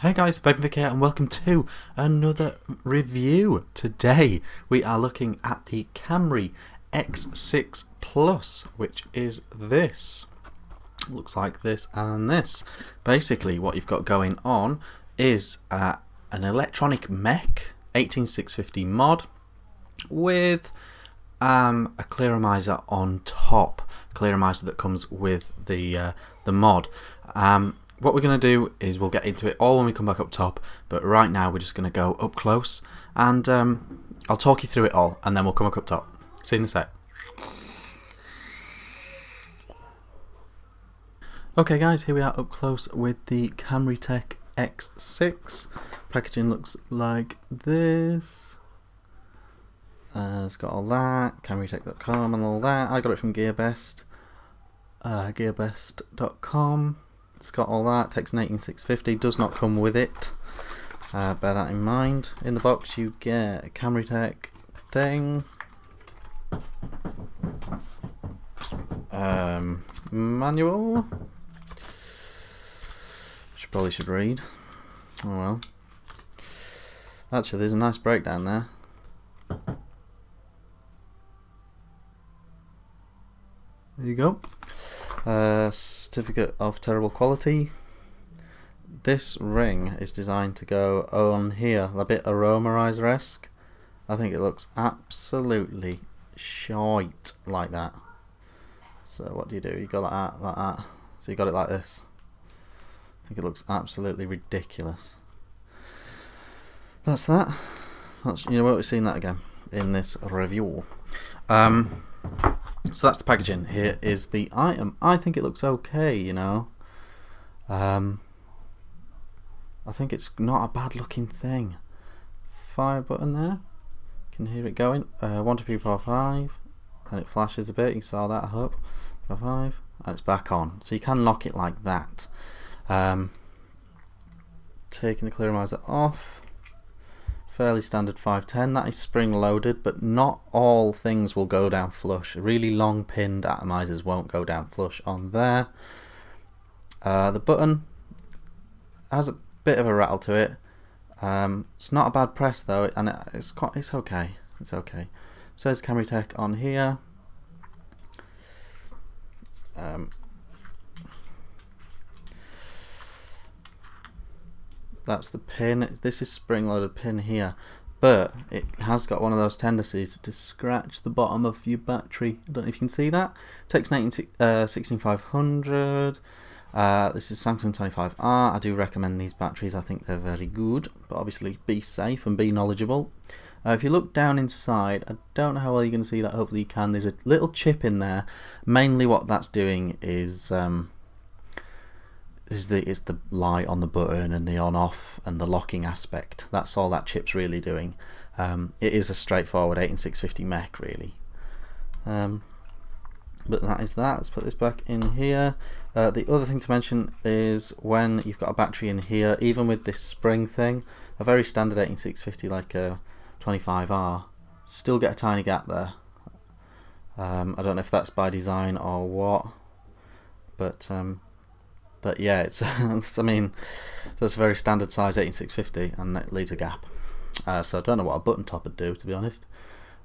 Hey guys, Vick here and welcome to another review. Today we are looking at the Kamry X6 Plus, which is this. Looks like this and this. Basically what you've got going on is an electronic mech 18650 mod with a clearomizer on top. Clearomizer that comes with the mod. What we're going to do is we'll get into it all when we come back up top, but right now we're just going to go up close and I'll talk you through it all and then we'll come back up top. See you in a sec. Okay guys, here we are up close with the KamryTech X6. Packaging looks like this. It's got all that, KamryTech.com and all that. I got it from GearBest, gearbest.com. It's got all that. Takes an 18650, does not come with it. Bear that in mind. In the box you get a KamryTech thing, manual, which you probably should read. Oh well. Actually, there's a nice breakdown there. There you go. Certificate of terrible quality. This ring is designed to go on here, a bit aromerizer-esque. I think it looks absolutely shite like that. So what do? You got like that. So you got it like this. I think it looks absolutely ridiculous. That's that. That's, you know what, we've seen that again in this review. So that's the packaging. Here is the item. I think it looks okay, you know. I think it's not a bad looking thing. Fire button there. Can hear it going. 1, 2, 3, 4, 5. And it flashes a bit. You saw that, I hope. 4, 5. And it's back on. So you can lock it like that. Taking the clearomizer off. Fairly standard 510. That is spring loaded, but not all things will go down flush. Really long pinned atomizers won't go down flush on there. The button has a bit of a rattle to it. It's not a bad press though, and it's okay. It's okay. It says KamryTech on here. That's the pin. This is spring-loaded pin here, but it has got one of those tendencies to scratch the bottom of your battery. I don't know if you can see that. Takes 16500. This is Samsung 25R. I do recommend these batteries. I think they're very good, but obviously be safe and be knowledgeable. If you look down inside, I don't know how well you're going to see that. Hopefully you can. There's a little chip in there. Mainly what that's doing is it's the light on the button and the on-off and the locking aspect. That's all that chip's really doing. It is a straightforward 18650 mech really. But that is that. Let's put this back in here. The other thing to mention is when you've got a battery in here, even with this spring thing, a very standard 18650 like a 25R, still get a tiny gap there. I don't know if that's by design or what, but yeah, it's I mean, that's a very standard size 18650 and it leaves a gap. So I don't know what a button top would do, to be honest.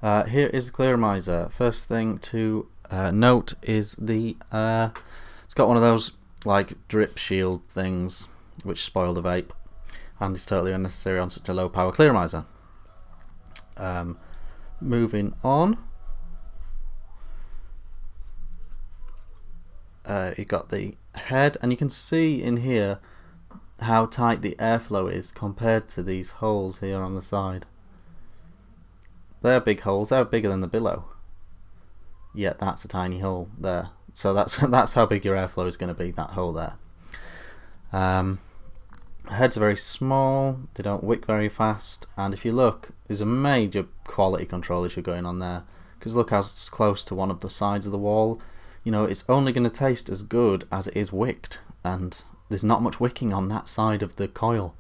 Here is the clearomizer. First thing to note is the it's got one of those like drip shield things which spoil the vape and is totally unnecessary on such a low power clearomizer. Moving on, you got the head, and you can see in here how tight the airflow is compared to these holes here on the side. They're big holes, they're bigger than the billow, yet that's a tiny hole there. So that's how big your airflow is going to be, that hole there. Heads are very small, they don't wick very fast, and if you look, there's a major quality control issue going on there, because look how it's close to one of the sides of the wall. You know, it's only going to taste as good as it is wicked, and there's not much wicking on that side of the coil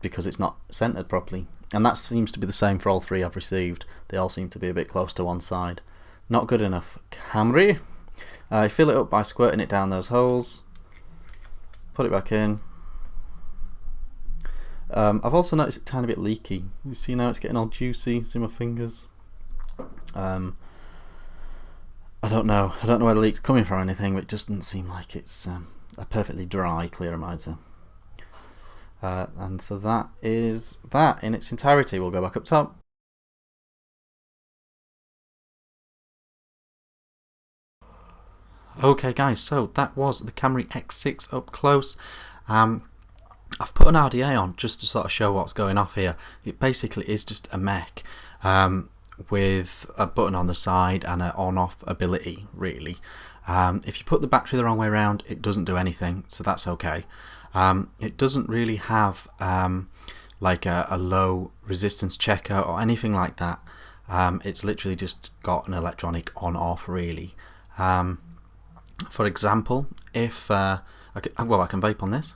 because it's not centered properly, and that seems to be the same for all three I've received. They all seem to be a bit close to one side. Not good enough. Kamry, fill it up by squirting it down those holes, put it back in, I've also noticed it a tiny bit leaky. You see now it's getting all juicy. See my fingers. I don't know where the leak's coming from or anything, but it just doesn't seem like it's a perfectly dry clearomizer. And so that is that in its entirety. We'll go back up top. Okay guys, so that was the Kamry X6 up close. I've put an RDA on just to sort of show what's going off here. It basically is just a mech with a button on the side and an on-off ability, really. If you put the battery the wrong way around, it doesn't do anything, so that's okay. It doesn't really have like a low resistance checker or anything like that. It's literally just got an electronic on-off, really. For example, if I can vape on this.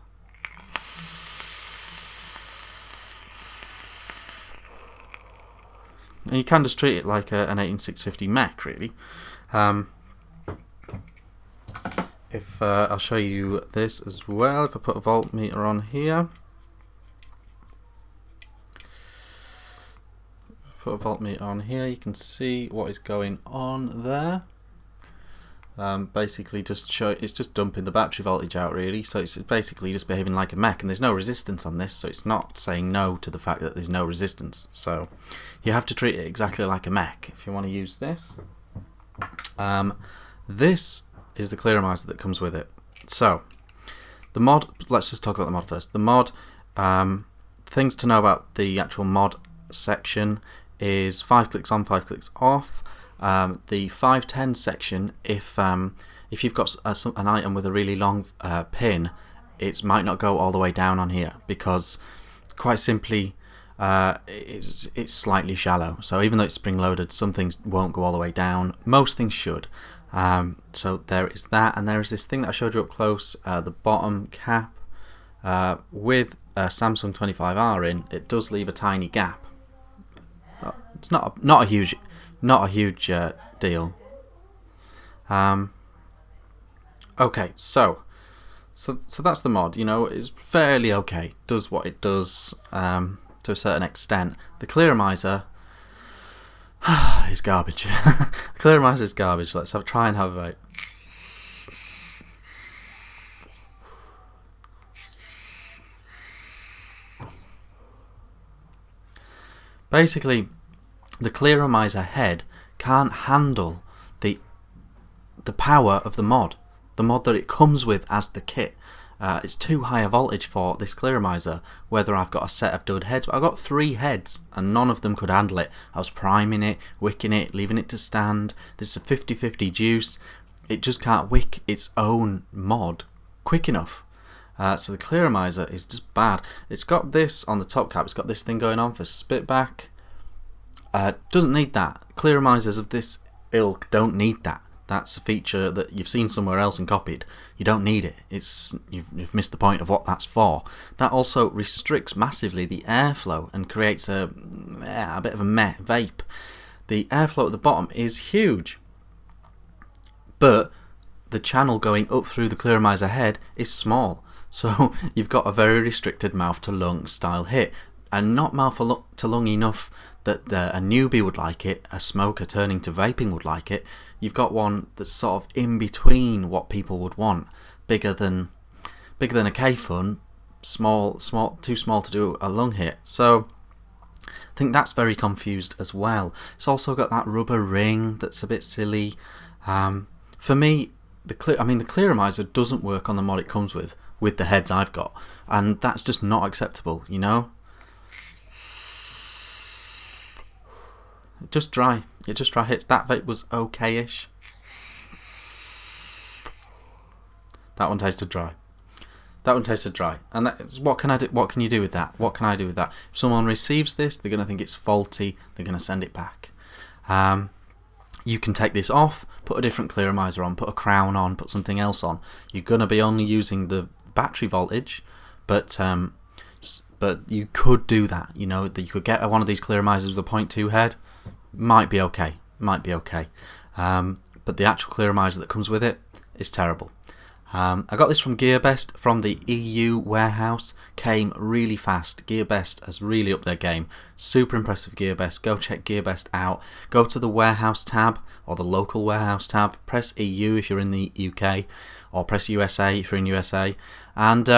And you can just treat it like an 18650 mech, really. If I'll show you this as well. If I put a voltmeter on here, you can see what is going on there. Basically it's just dumping the battery voltage out, really, so it's basically just behaving like a mech, and there's no resistance on this, so it's not saying no to the fact that there's no resistance. So you have to treat it exactly like a mech if you want to use this. This is the clearomizer that comes with it. So the mod, let's just talk about the mod first. The mod, things to know about the actual mod section is 5 clicks on, 5 clicks off. The 510 section, if you've got an item with a really long pin, it might not go all the way down on here, because quite simply it's slightly shallow. So even though it's spring loaded, some things won't go all the way down. Most things should. So there is that, and there is this thing that I showed you up close, the bottom cap. With a Samsung 25R in, it does leave a tiny gap. It's not a huge deal. Okay, so that's the mod. You know, it's fairly okay. Does what it does to a certain extent. The clearomizer is garbage. The clearomizer is garbage. Let's try and have a vape. Basically, the clearomizer head can't handle the power of the mod that it comes with as the kit. It's too high a voltage for this clearomizer, whether I've got a set of dud heads. But I've got 3 heads and none of them could handle it. I was priming it, wicking it, leaving it to stand. This is a 50-50 juice. It just can't wick its own mod quick enough. So the clearomizer is just bad. It's got this on the top cap, it's got this thing going on for spit back. Doesn't need that. Clearomizers of this ilk don't need that. That's a feature that you've seen somewhere else and copied. You don't need it. You've missed the point of what that's for. That also restricts massively the airflow and creates a bit of a meh vape. The airflow at the bottom is huge, but the channel going up through the clearomizer head is small. So you've got a very restricted mouth to lung style hit, and not mouth to lung enough that a newbie would like it, a smoker turning to vaping would like it. You've got one that's sort of in between what people would want, bigger than a K-Fun, too small to do a lung hit. So I think that's very confused as well. It's also got that rubber ring that's a bit silly. For me, the clearomizer doesn't work on the mod it comes with the heads I've got, and that's just not acceptable, you know. Just dry. It just dry hits. That vape was okay-ish. That one tasted dry. And that's, what can I do? What can you do with that? What can I do with that? If someone receives this, they're gonna think it's faulty. They're gonna send it back. You can take this off, put a different clearomizer on, put a crown on, put something else on. You're gonna be only using the battery voltage, but you could do that. You know, that you could get one of these clearomizers with a 0.2 head. Might be okay. But the actual clearomizer that comes with it is terrible. I got this from GearBest from the EU warehouse. Came really fast. GearBest has really upped their game. Super impressive GearBest. Go check GearBest out. Go to the warehouse tab or the local warehouse tab. Press EU if you're in the UK, or press USA if you're in USA, and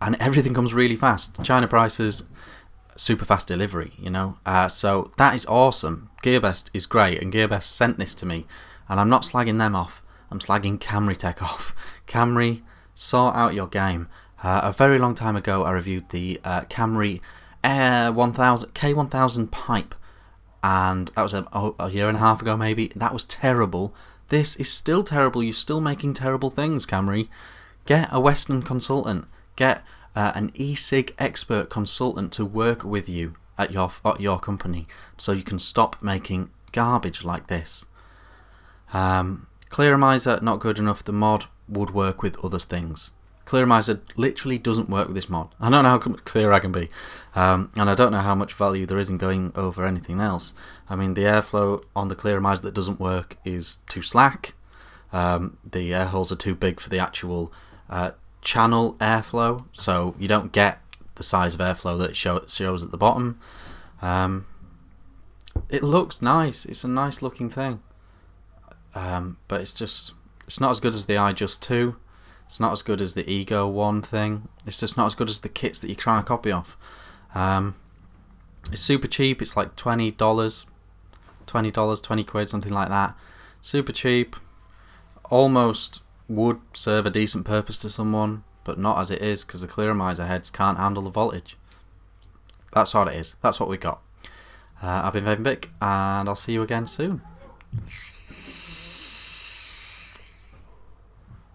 everything comes really fast. China prices, super fast delivery. You know, so that is awesome. GearBest is great, and GearBest sent this to me, and I'm not slagging them off. I'm slagging KamryTech off. Kamry, sort out your game. A very long time ago, I reviewed the Kamry K1000 pipe, and that was a year and a half ago maybe. That was terrible. This is still terrible. You're still making terrible things, Kamry. Get a Western consultant. Get an e-cig expert consultant to work with you at your company, so you can stop making garbage like this. Clearomizer, not good enough. The mod would work with other things. Clearomizer literally doesn't work with this mod. I don't know how clear I can be, and I don't know how much value there is in going over anything else. I mean, the airflow on the Clearomizer that doesn't work is too slack. The air holes are too big for the actual channel airflow, so you don't get the size of airflow that it shows at the bottom. It looks nice. It's a nice looking thing. But it's not as good as the iJust 2. It's not as good as the Ego 1 thing. It's just not as good as the kits that you're trying to copy off. It's super cheap. It's like $20, 20 quid, something like that. Super cheap. Almost would serve a decent purpose to someone, but not as it is, because the Clearomizer heads can't handle the voltage. That's what it is. That's what we got. I've been Vick, and I'll see you again soon.